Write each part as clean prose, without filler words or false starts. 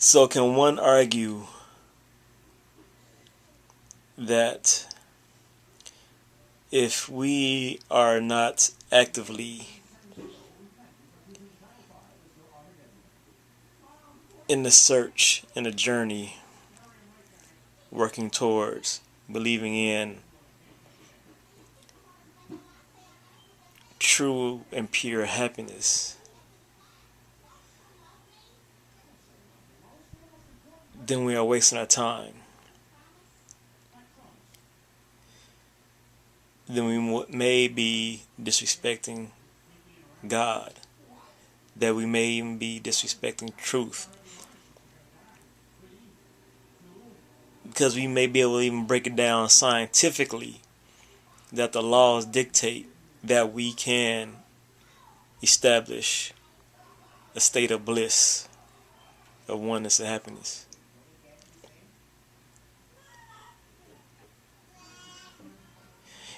So can one argue that if we are not actively in the search, in the journey, working towards believing in true and pure happiness, then we are wasting our time? Then we may be disrespecting God, that we may even be disrespecting truth, because we may be able to even break it down scientifically that the laws dictate that we can establish a state of bliss, of oneness and happiness.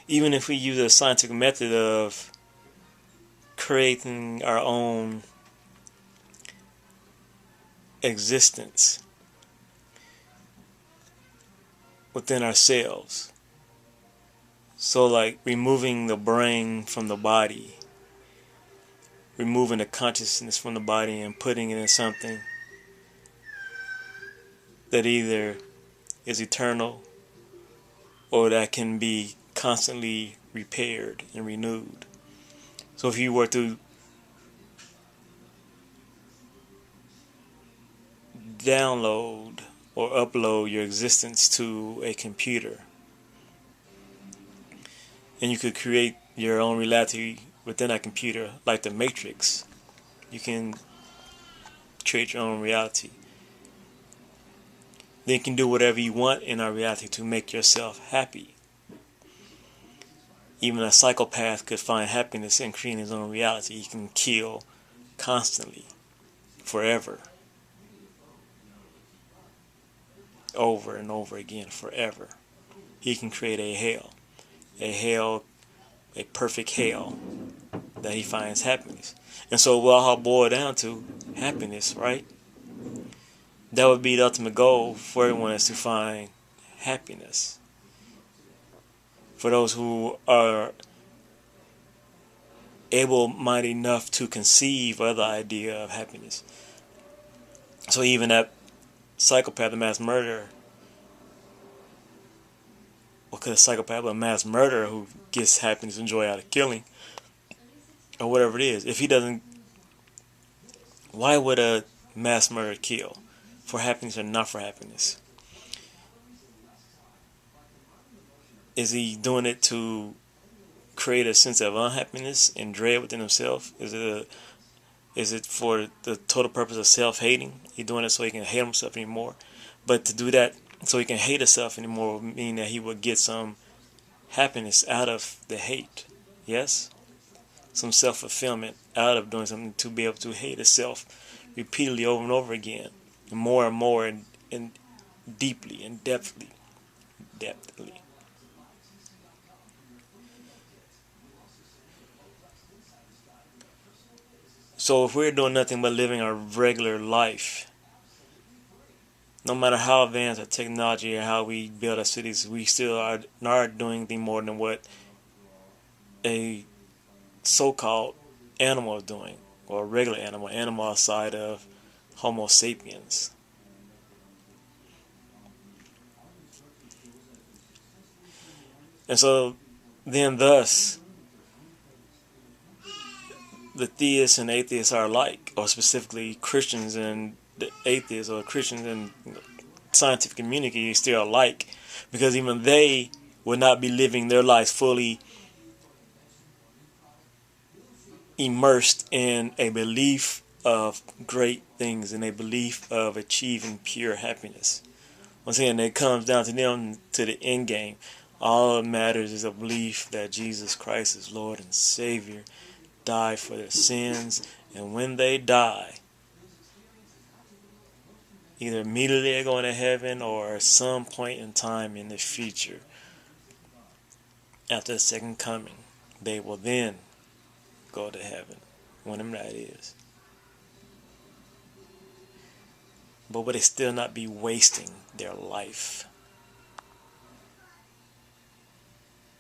Even if we use a scientific method of creating our own existence within ourselves. So like removing the brain from the body, removing the consciousness from the body and putting it in something that either is eternal or that can be constantly repaired and renewed. So if you were to download or upload your existence to a computer, and you could create your own reality within that computer, like the Matrix, you can create your own reality. Then you can do whatever you want in our reality to make yourself happy. Even a psychopath could find happiness in creating his own reality. He can kill constantly, forever, over and over again, forever. He can create a hell, a perfect hell, that he finds happiness. And so we'll all boil down to happiness, right? That would be the ultimate goal for everyone, is to find happiness. For those who are able-minded enough to conceive of the idea of happiness. So even that psychopath, the mass murderer, or could a psychopath, a mass murderer who gets happiness and joy out of killing, or whatever it is, if he doesn't, why would a mass murderer kill? For happiness or not for happiness? Is he doing it to create a sense of unhappiness and dread within himself? Is it for the total purpose of self-hating? He's doing it so he can hate himself anymore. But to do that so he can hate himself anymore would mean that he would get some happiness out of the hate. Yes? Some self-fulfillment out of doing something, to be able to hate himself repeatedly over and over again, and more and deeply and depthly. So if we're doing nothing but living our regular life, no matter how advanced our technology or how we build our cities, we still are not doing anything more than what a so-called animal is doing, or a regular animal outside of Homo sapiens. And so then thus the theists and atheists are alike, or specifically Christians and the atheists, or Christians and scientific community is still alike, because even they would not be living their lives fully immersed in a belief of great things and a belief of achieving pure happiness. Once again, it comes down to them, to the end game. All that matters is a belief that Jesus Christ is Lord and Savior, died for their sins, and when they die, either immediately they're going to heaven or at some point in time in the future, after the second coming, they will then go to heaven, whenever that is. but would they still not be wasting their life?